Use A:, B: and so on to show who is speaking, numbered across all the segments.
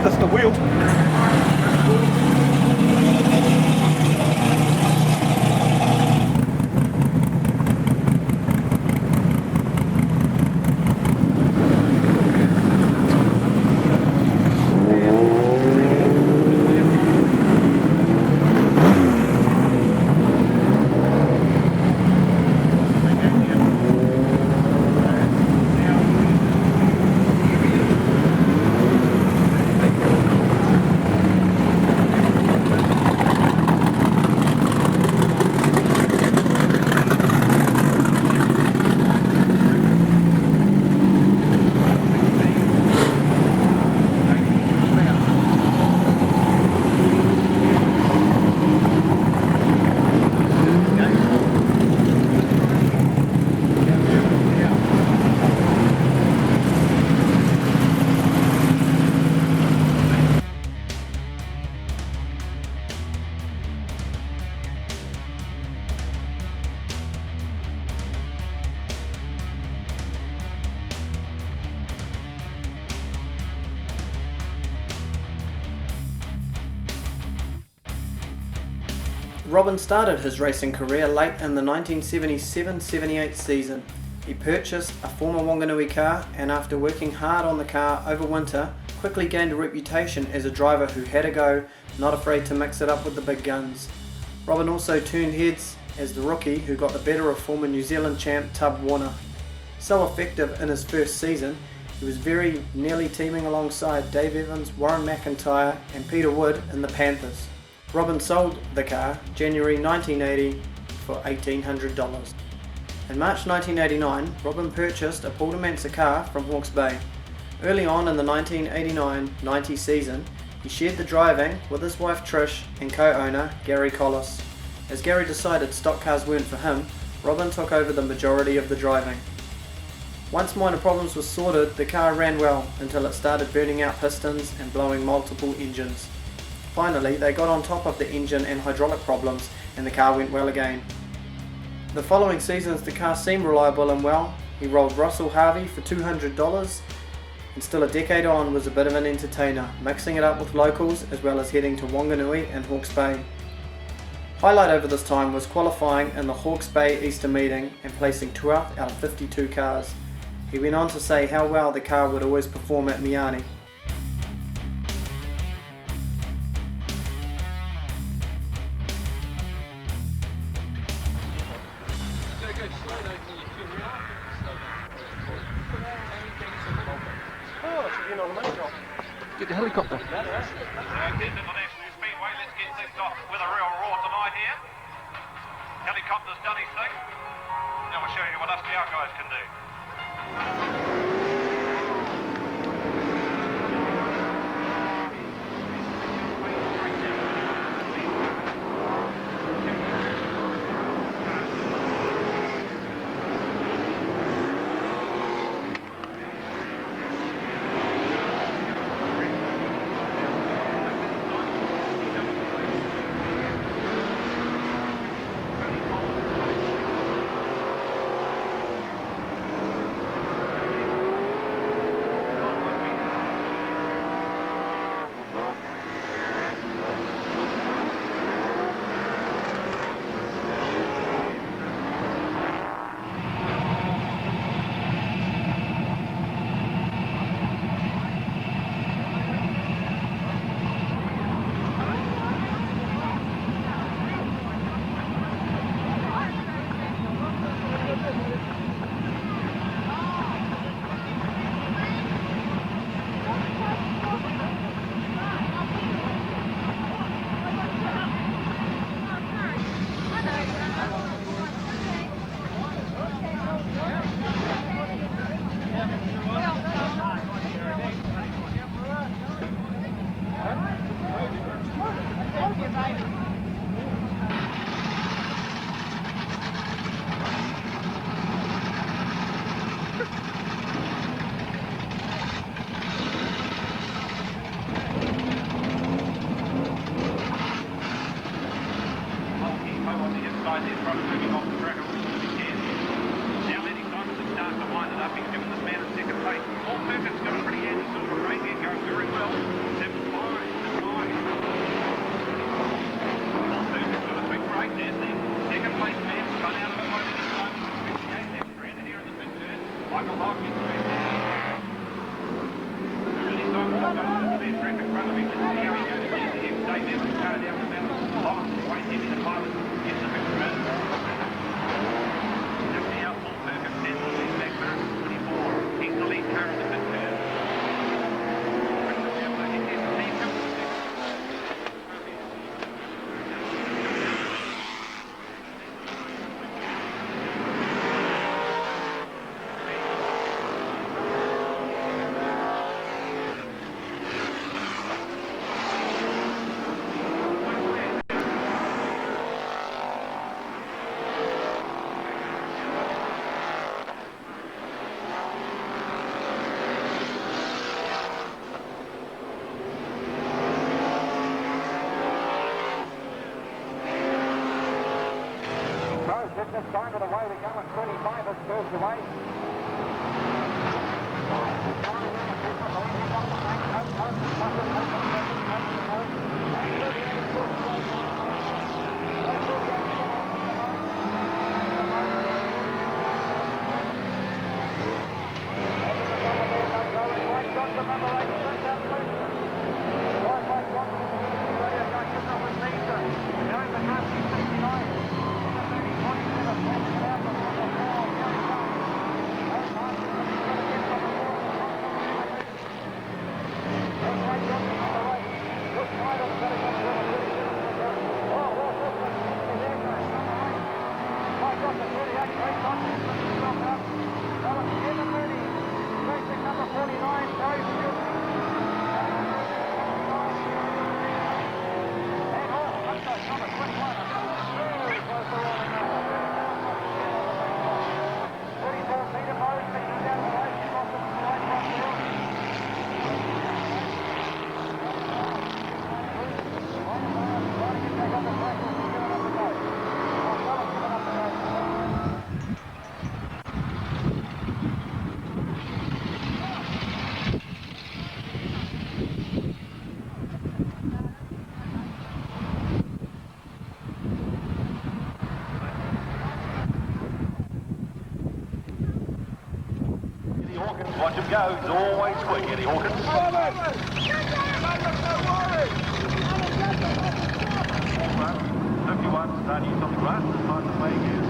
A: practice the wheel. Robin started his racing career late in the 1977-78 season. He purchased a former Wanganui car and after working hard on the car over winter, quickly gained a reputation as a driver who had a go, not afraid to mix it up with the big guns. Robin also turned heads as the rookie who got the better of former New Zealand champ Tub Warner. So effective in his first season, he was very nearly teaming alongside Dave Evans, Warren McIntyre and Peter Wood in the Panthers. Robin sold the car January 1980 for $1,800. In March 1989, Robin purchased a Paul DeManza car from Hawke's Bay. Early on in the 1989-90 season, he shared the driving with his wife Trish and co-owner Gary Collis. As Gary decided stock cars weren't for him, Robin took over the majority of the driving. Once minor problems were sorted, the car ran well until it started burning out pistons and blowing multiple engines. Finally, they got on top of the engine and hydraulic problems and the car went well again. The following seasons the car seemed reliable and well. He rolled Russell Harvey for $200 and still a decade on was a bit of an entertainer, mixing it up with locals as well as heading to Wanganui and Hawke's Bay. Highlight over this time was qualifying in the Hawke's Bay Easter meeting and placing 12th out of 52 cars. He went on to say how well the car would always perform at Miani.
B: Get the helicopter.
C: International Speedway, let's get things off with a real roar tonight here. Helicopter's done his thing. Now we'll show you what us the out guys can do. this time, but away we go at 25 as curves away. Watch him go, he's always quick, Eddie Hawkins. 51, starting on the grass, as far as the playing is.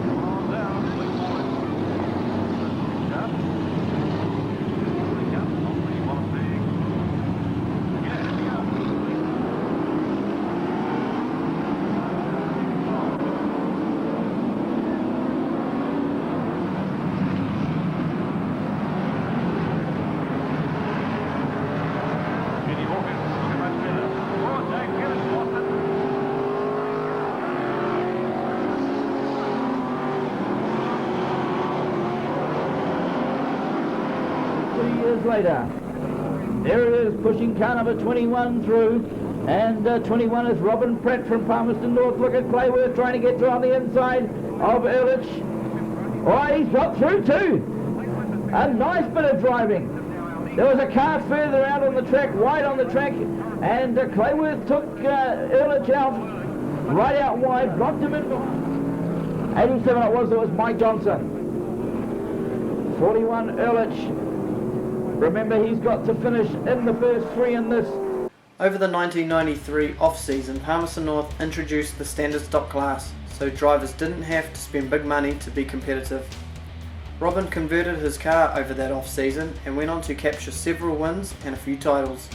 C: Come on down, quick forward. Up. Hopefully one of the... Yeah, here we go.
D: Later. There it is, pushing car number 21 through, and 21 is Robin Pratt from Palmerston North. Look at Clayworth trying to get through on the inside of Ehrlich. Oh, he's got through too. A nice bit of driving. There was a car further out on the track, wide on the track, and Clayworth took Ehrlich out, right out wide, blocked him in. 87 it was Mike Johnson. 41 Ehrlich. Remember, he's got to finish in the first three in this.
A: Over the 1993 off-season, Palmerston North introduced the standard stock class, so drivers didn't have to spend big money to be competitive. Robin converted his car over that off-season and went on to capture several wins and a few titles.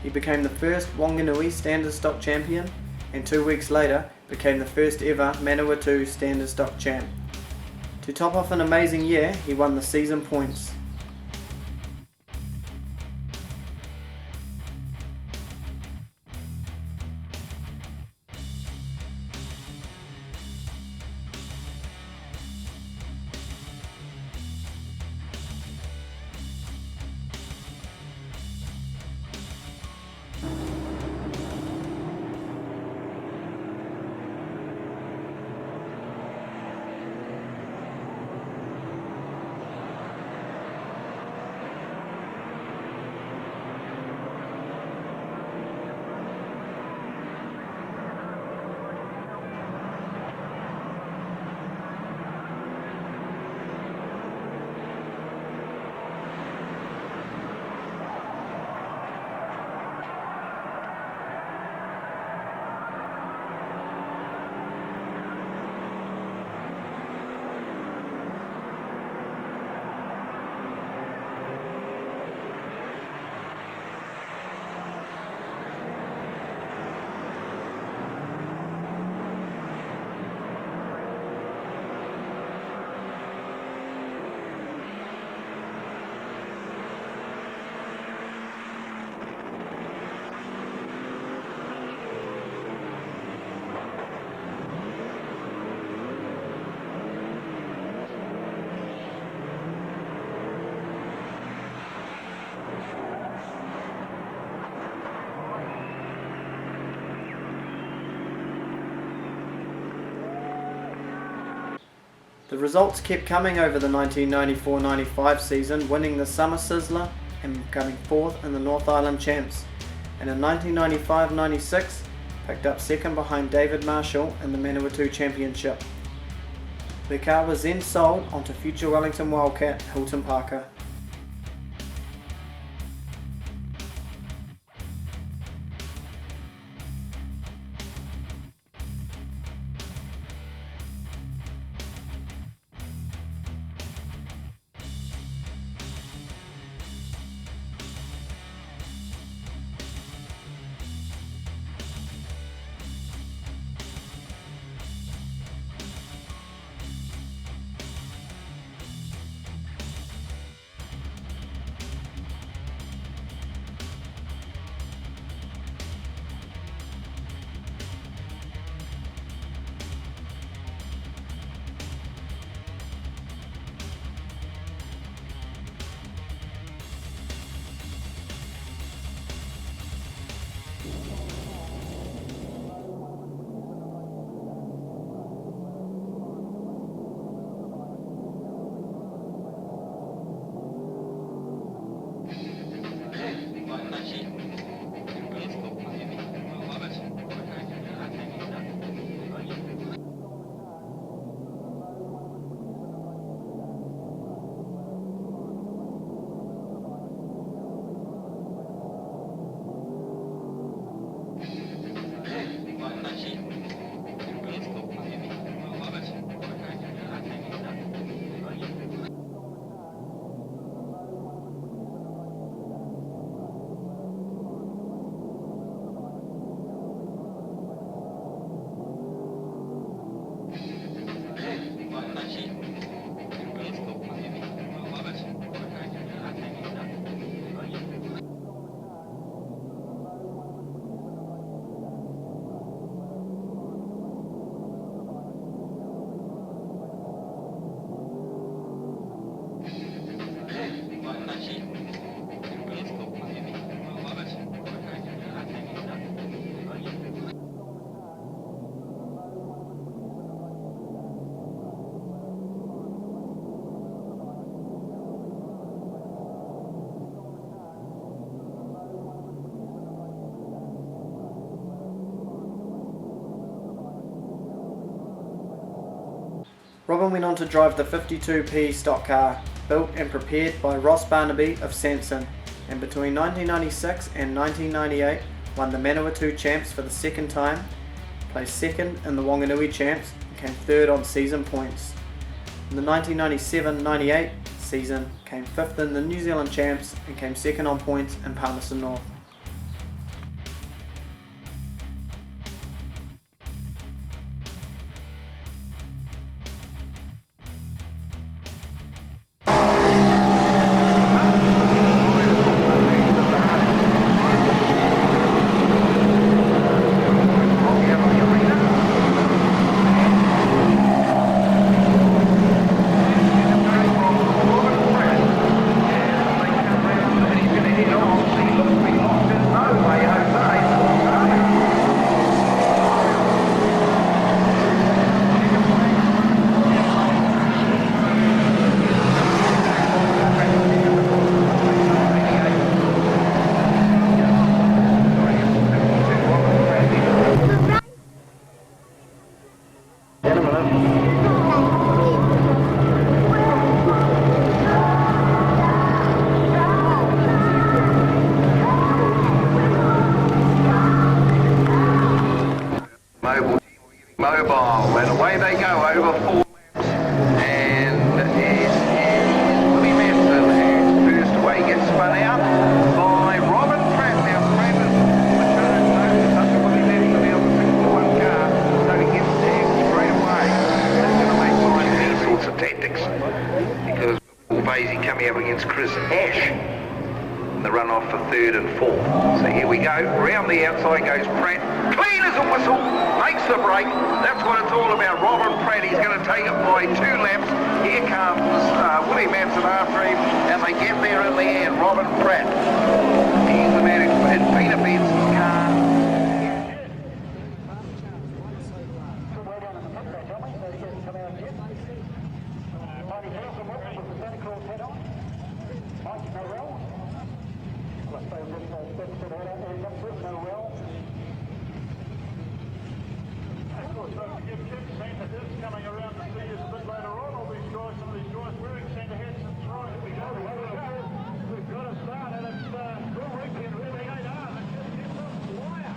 A: He became the first Wanganui standard stock champion, and 2 weeks later became the first ever Manawatu standard stock champ. To top off an amazing year, he won the season points. The results kept coming over the 1994-95 season, winning the Summer Sizzler and coming 4th in the North Island Champs, and in 1995-96 picked up 2nd behind David Marshall in the Manawatu Championship. The car was then sold onto future Wellington Wildcat Hilton Parker. Robin went on to drive the 52P stock car, built and prepared by Ross Barnaby of Sanson, and between 1996 and 1998 won the Manawatu Champs for the second time, placed 2nd in the Wanganui Champs, and came 3rd on season points. In the 1997-98 season, came 5th in the New Zealand Champs and came 2nd on points in Palmerston North.
E: Mobile, and away they go over 4 laps, and Willie Manson, and first away gets spun out by Robin Pratt. Now Pratt is returned such a Willie Manson to be able to 6-1 car, so he gets tagged straight away. That's going to make fine these sorts of tactics, because Basie coming up against Chris Ash in the run-off for 3rd and 4th. So here we go, round the outside goes Pratt, clean as a whistle, makes the break. That's what it's all about. Robin Pratt, he's going to take it by 2 laps. Here comes Willie Manson after him, and they get there in the end. Robin Pratt, he's the man in Peter Benson's car.
B: Don't forget Tim centre heads coming around to see us a bit later on. All these guys, some of these guys wearing centre heads. That's right. Here we go. We've got to start, and it's full weekend really ain't hard. It's just get some wire.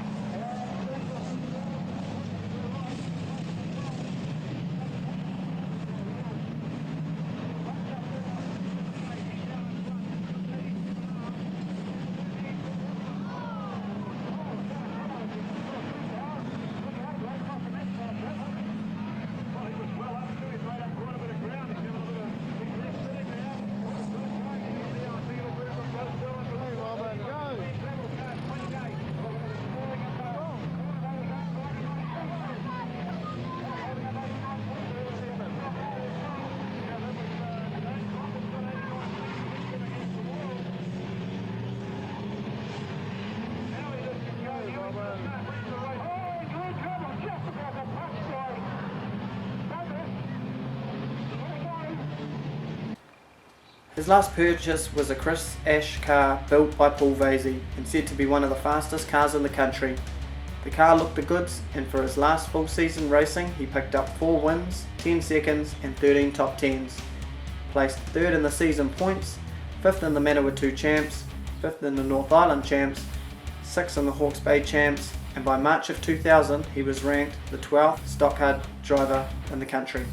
A: His last purchase was a Chris Ash car built by Paul Vasey and said to be one of the fastest cars in the country. The car looked the goods, and for his last full season racing he picked up 4 wins, 10 seconds and 13 top 10s. Placed 3rd in the season points, 5th in the Manawatu 2 Champs, 5th in the North Island Champs, 6th in the Hawke's Bay Champs, and by March of 2000 he was ranked the 12th stock car driver in the country.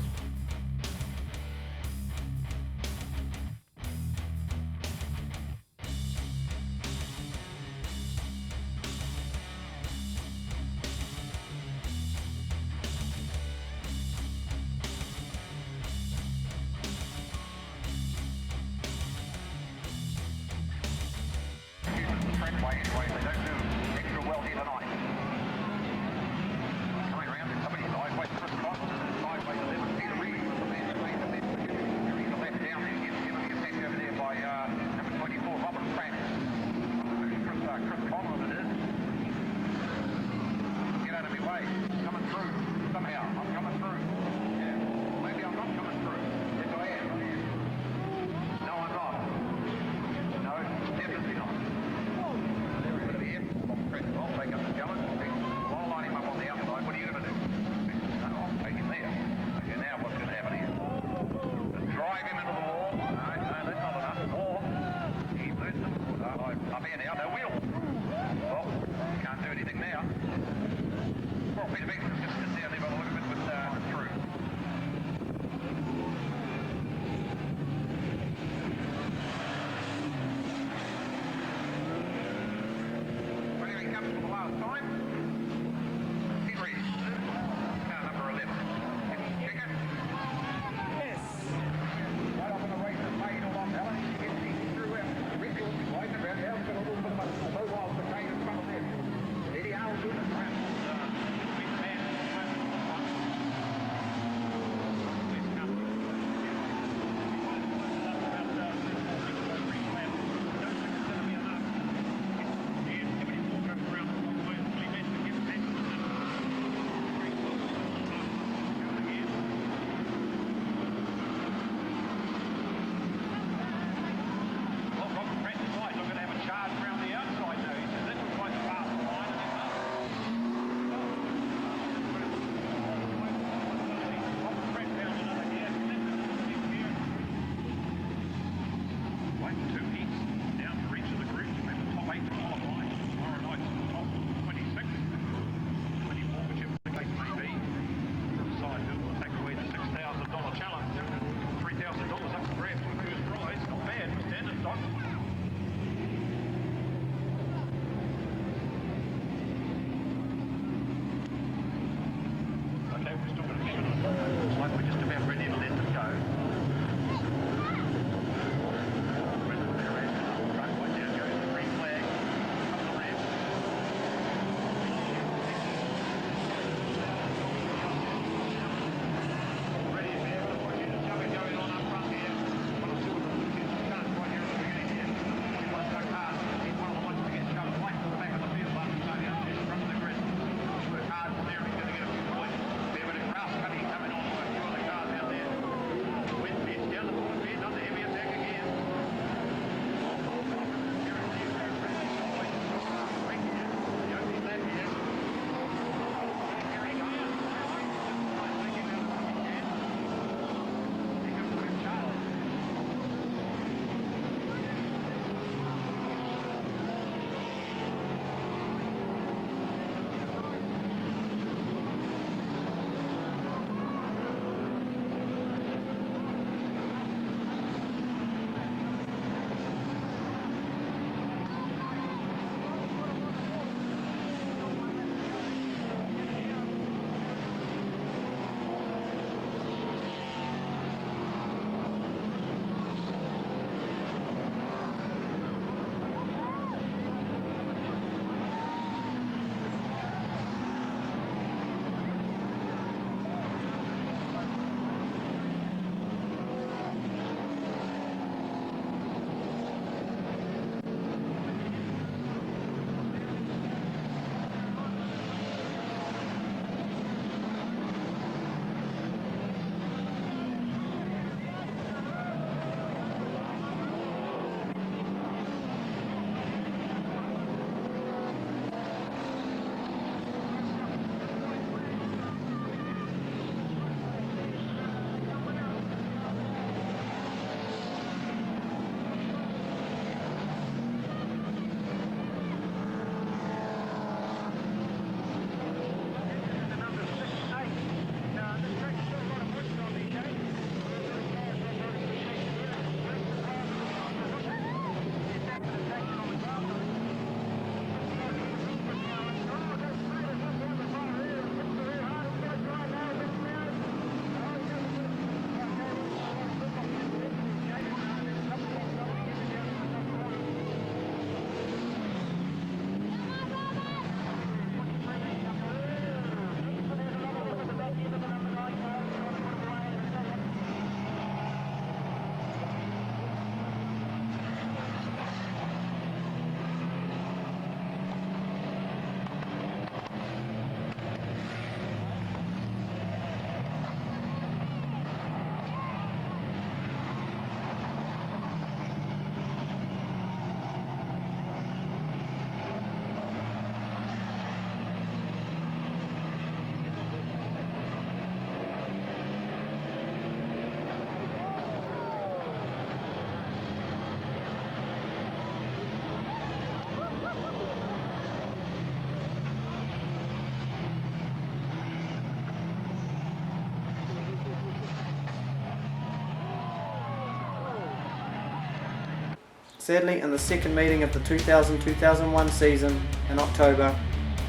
A: Sadly, in the second meeting of the 2000-2001 season in October,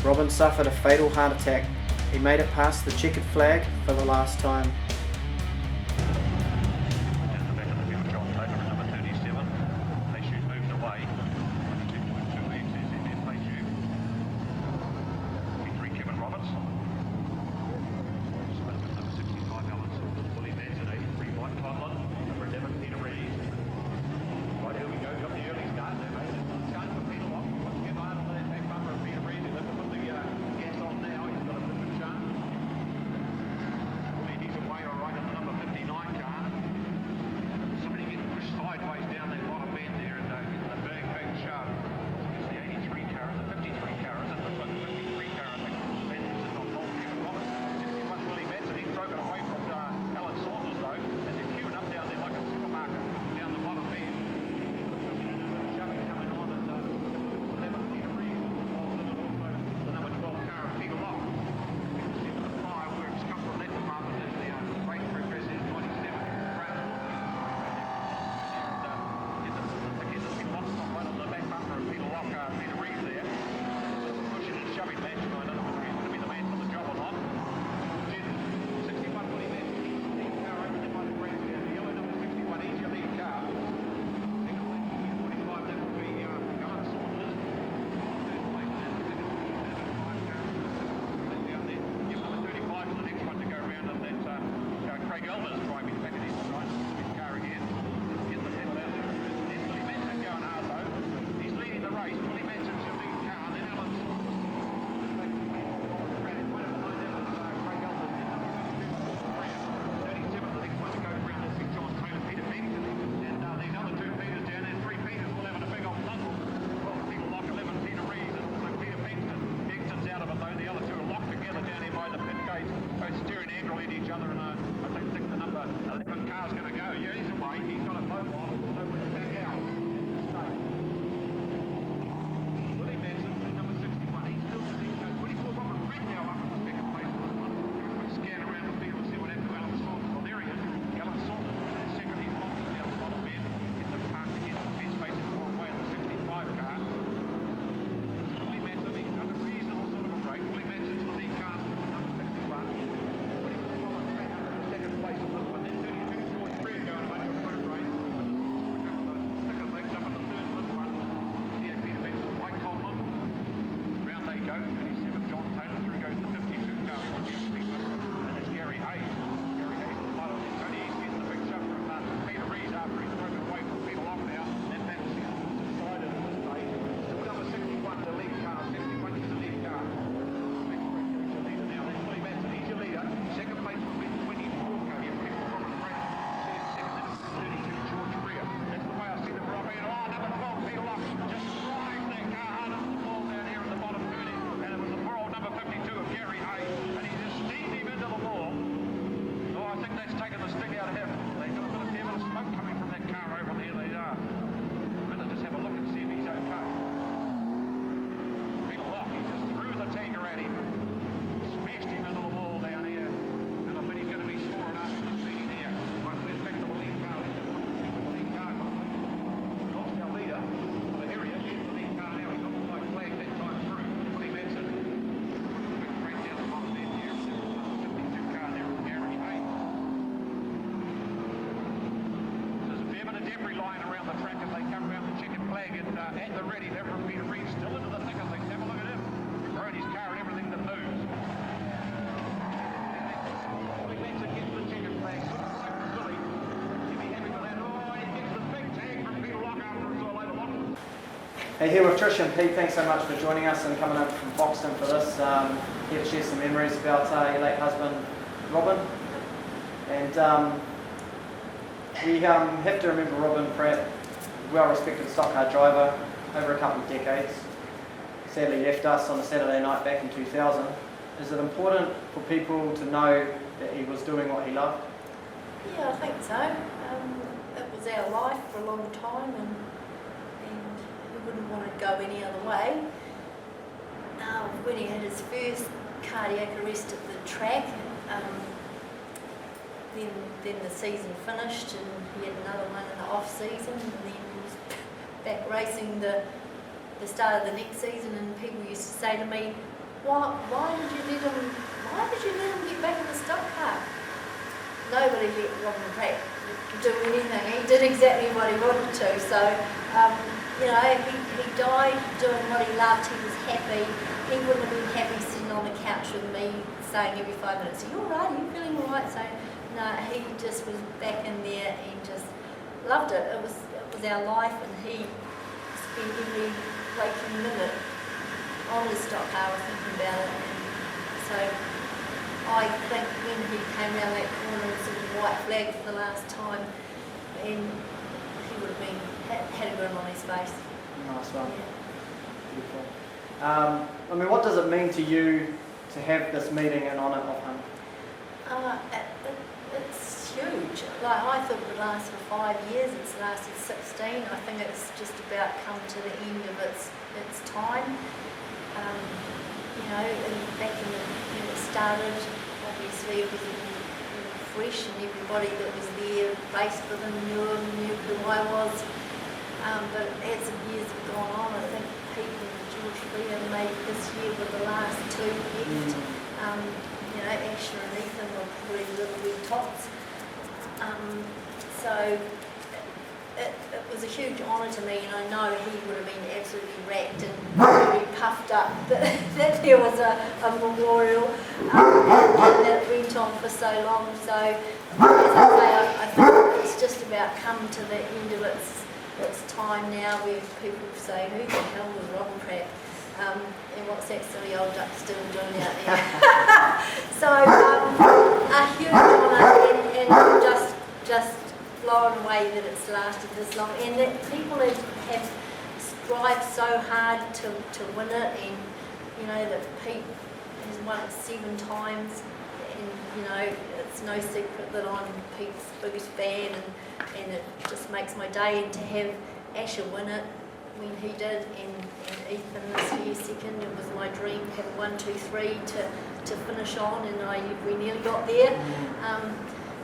A: Robin suffered a fatal heart attack. He made it past the checkered flag for the last time.
C: at the ready there from Peter Rees, still into the thick of things. Have a look at him. Throwing his car and everything that moves. He lets it get to the checkered flag. Right for Billy. He'll be happy with that. Oh, he gets the big tag from Peter Lock after it's all over.
A: Hey, here with Trish and Pete. Thanks so much for joining us and coming over from Foxton for this. Here to share some memories about your late husband, Robin. And we have to remember Robin Pratt, well-respected stock car driver over a couple of decades. Sadly left us on a Saturday night back in 2000. Is it important for people to know that he was doing what he loved?
F: Yeah, I think so. It was our life for a long time, and we wouldn't want to go any other way. When he had his first cardiac arrest at the track, then the season finished, and he had another one in the off season, and then he was back racing the start of the next season, and people used to say to me, why did you let him get back in the stock car? Nobody let Robin Pratt do anything. He did exactly what he wanted to. So, he died doing what he loved. He was happy. He wouldn't have been happy sitting on the couch with me saying every 5 minutes, "Are you all right? Are you feeling all right?" So, no, he just was back in there and just loved it. It was our life, and he spent every waking minute on the stock car thinking about it. And so I think when he came around that corner with sort of white flag for the last time, and he would have had a grin on his face.
A: Nice one.
F: Yeah.
A: Beautiful. What does it mean to you to have this meeting in honour of him?
F: It's huge. Like, I thought it would last for 5 years. It's lasted 16. I think it's just about come to the end of its time. And back when it started, obviously it was all fresh, and everybody that was there, raced with him, knew who I was. But as the years have gone on, I think Pete and George Freer made this year with the last 2 left. Asher and Ethan were probably little red tots. So it was a huge honour to me, and I know he would have been absolutely racked and very puffed up that there was a memorial and that it went on for so long. So, as I say, I think it's just about come to the end of its time now, where people say, "Who the hell was Robin Pratt? And what's that silly old duck still doing out there?" So, a huge honour, and I'm just blown away that it's lasted this long, and that people have strived so hard to win it, and that Pete has won it 7 times, and it's no secret that I'm Pete's biggest fan, and it just makes my day. And to have Asher win it when he did, and Ethan this year second, it was my dream to have a 1, 2, 3 to finish on, and we nearly got there.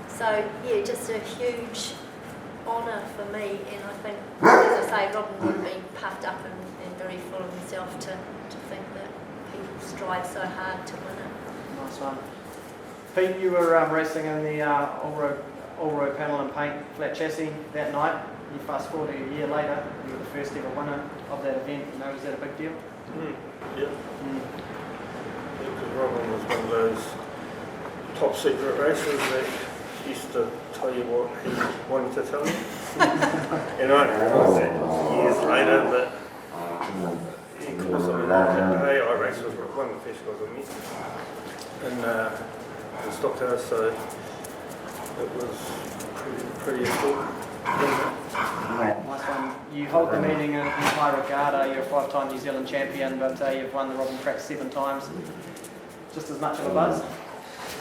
F: So yeah, just a huge honour for me, and I think, as I say, Robin would have been puffed up and very full of himself to think that people strive so hard to win it.
A: Nice one. Pete, you were racing in the all-road panel and paint flat chassis that night. You fast forward a year later, you were the first ever winner of that event. Was that a big deal?
G: Yeah. Because Robin was one of those top secret racers that used to tell you what he wanted to tell you. And I realised that years later, but of course I raced with one of the first guys I met in Stockhouse, so it was pretty important.
A: Nice one. You hold the meeting in high regard. You're a 5-time New Zealand champion, but you've won the Robin Pratt 7 times. Just as much of a buzz?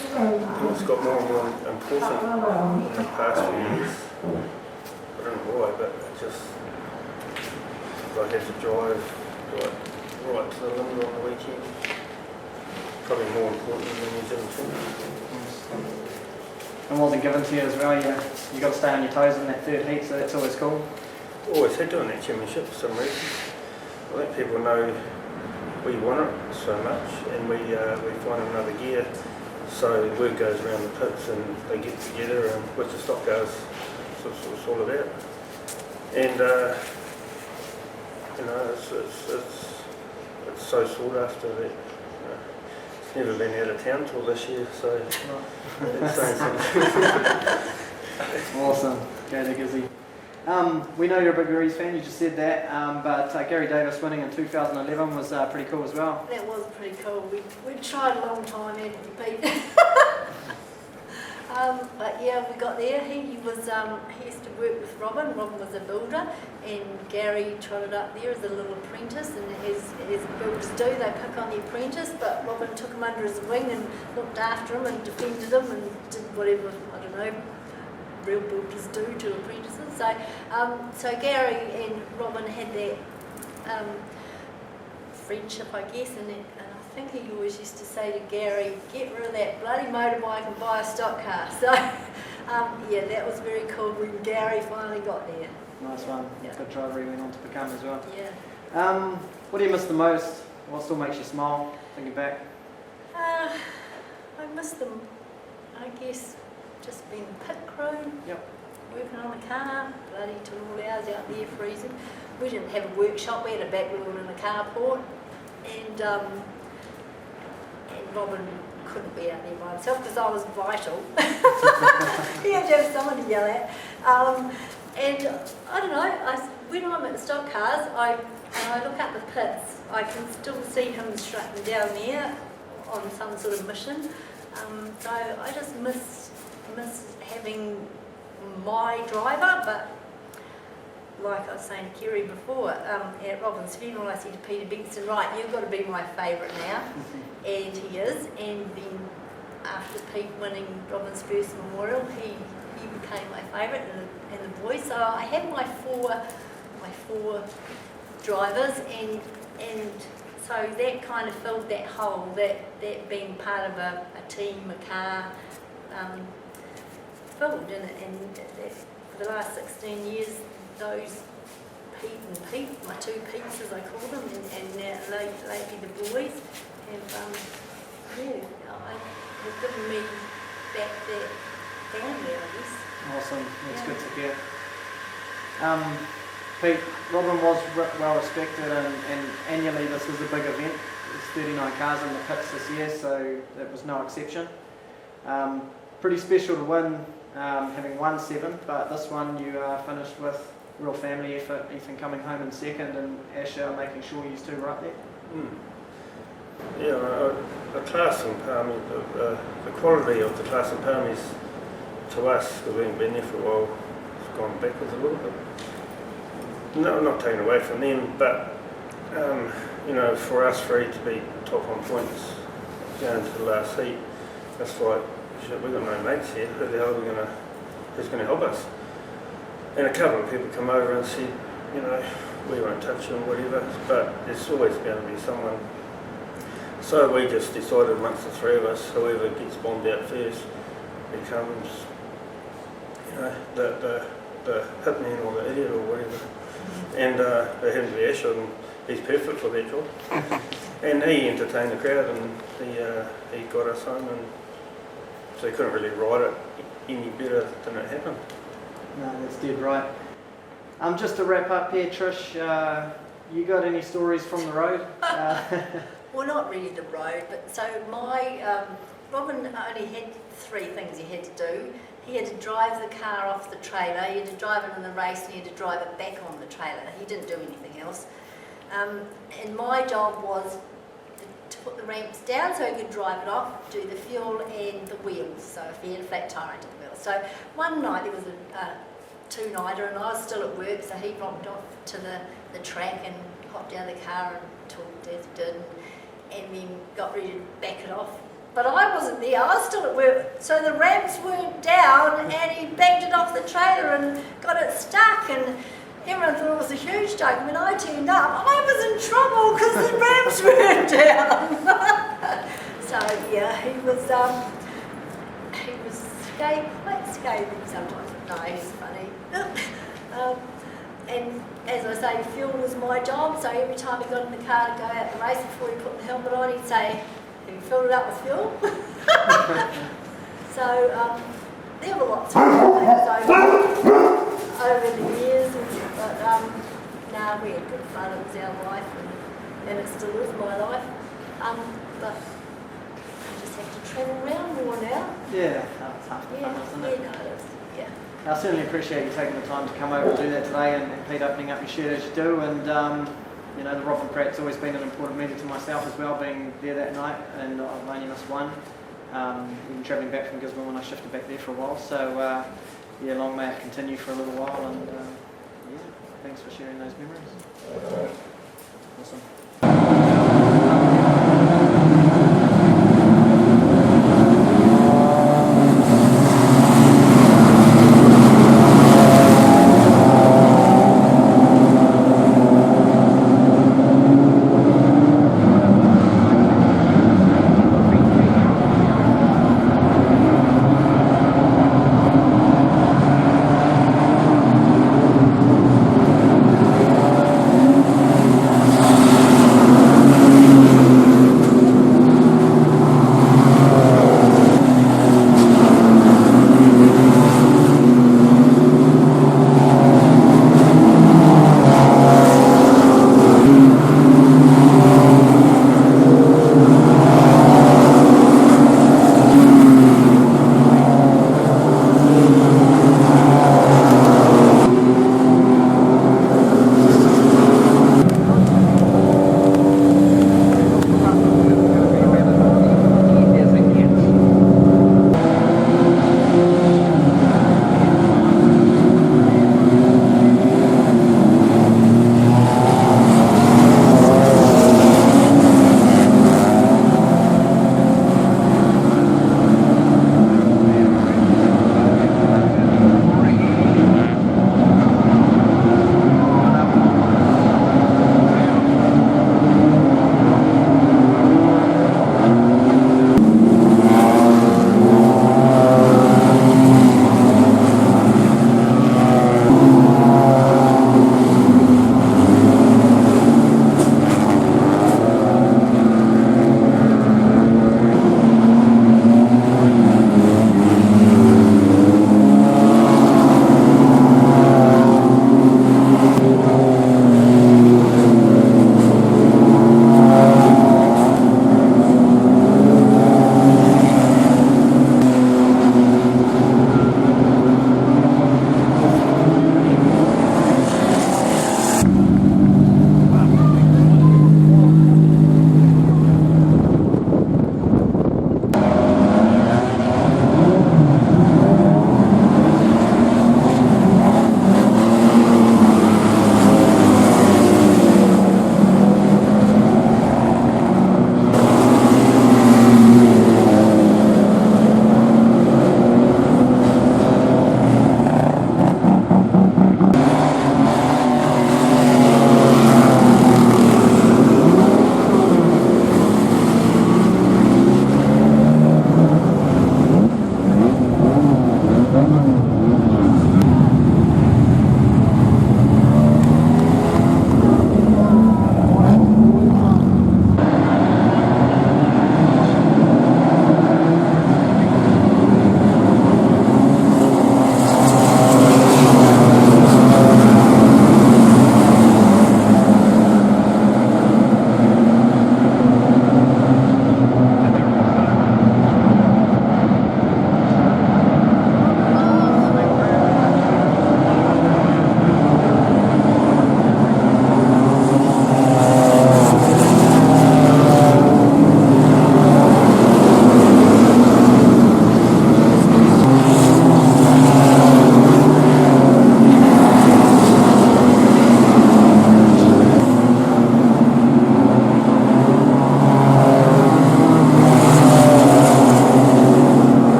G: It's got more and more important in the past few years. I don't know why, but it just, I had to drive right to the limit on the weekend. Probably more important than the New Zealand champion.
A: It wasn't given to you as well. You got to stay on your toes in that 3rd heat, so that's always cool.
G: Always had to in that championship for some reason. I let people know we want it so much, and we find another gear. So word goes around the pits, and they get together, and which the stock goes, so it's all about. And it's so sought after that. It's never been out of town till this year, so it's saying something.
A: Awesome. Go to Gizzy. We know you're a big Rees fan, you just said that, but Gary Davis winning in 2011 was pretty cool as well.
F: That was pretty cool. We tried a long time, hadn't we, Pete? But yeah, we got there. He used to work with Robin. Robin was a builder, and Gary trotted up there as a little apprentice, and as builders do, they pick on the apprentice, but Robin took him under his wing and looked after him and defended him and did whatever, I don't know, real builders do to apprentices. So Gary and Robin had that friendship, I guess, and I think he always used to say to Gary, "Get rid of that bloody motorbike and buy a stock car." So yeah, that was very cool when Gary finally got there.
A: Nice one.
F: Yeah.
A: Good driver he went on to become as well.
F: Yeah.
A: What do you miss the most? What still makes you smile, thinking back?
F: I miss them, I guess, just being pit crew,
A: Yep.
F: working on the car, bloody till all hours out there freezing. We didn't have a workshop, we had a back wheel in the carport, and Robin couldn't be out there by himself because I was vital. He had to have someone to yell at. And I don't know, when I'm at the stock cars, and I look at the pits, I can still see him strutting down there on some sort of mission. So I just miss having my driver, but like I was saying to Kerry before, at Robin's funeral I said to Peter Bengston, right, you've got to be my favourite now, and he is. And then after Pete winning Robin's first memorial, he became my favourite, and the boys. So I have my four drivers, and so that kind of filled that hole, that being part of a team, a car, filled in it. And that, for the last 16 years, those Pete, my two Petes as I call them, and now lately the boys have given me back that family, I guess.
A: Awesome. That's
F: Yeah.
A: good to hear. Pete, Robin was well respected, and annually this was a big event. There's 39 cars in the pits this year, so it was no exception. Pretty special to win, having won 7, but this one you finished with real family effort. Ethan coming home in second, and Asher making sure you two were up there.
G: Yeah, the class and Palmy, the quality of the class and Palmies to us, because we haven't been there for a while, has gone backwards a little bit. No, not taken away from them, but you know, for us three to be top on points down to the last heat, that's like, shit, we've got no mates here. Who the hell are we who's going to help us? And a couple of people come over and said, you know, we won't touch you and whatever, but there's always going to be someone. So we just decided amongst the three of us, whoever gets bombed out first becomes, you know, the hitman or the idiot or whatever. And they happened to be Asher, and he's perfect for that job. And he entertained the crowd, and he got us home, and so he couldn't really write it any better than it happened.
A: No, that's dead right. Just to wrap up here, Trish, you got any stories from the road?
F: Well, not really the road, but so Robin only had 3 things he had to do. He had to drive the car off the trailer, he had to drive it in the race, and he had to drive it back on the trailer. He didn't do anything else. And my job was to put the ramps down so he could drive it off, do the fuel and the wheels, so if he had a flat tyre into the wheels. So one night there was a 2-nighter, and I was still at work, so he rocked off to the track and hopped out of the car and talked as he did, and then got ready to back it off. But I wasn't there, I was still at work, so the ramps weren't down, and he backed it off the trailer and got it stuck, and everyone thought it was a huge joke. When I turned up, I was in trouble because the ramps weren't down. So yeah, he was quite scathing sometimes, but no, he's funny. And as I say, fuel was my job, so every time he got in the car to go out the race, before he put the helmet on, he'd say, "Have you filled it up with fuel?" So there were lots of things over the years, but no, we had good fun. It was our life, and it still is my life. But I just have to travel around more now.
A: Yeah, that's half the fun, isn't it?
F: Yeah, no, it is. Yeah.
A: I certainly appreciate you taking the time to come over and do that today, and Pete opening up your shirt as you do. And you know, the Robin Pratt's always been an important meeting to myself as well, being there that night, and I've only missed one. Even travelling back from Gisborne when I shifted back there for a while. So yeah, long may it continue for a little while, and yeah, thanks for sharing those memories. Awesome.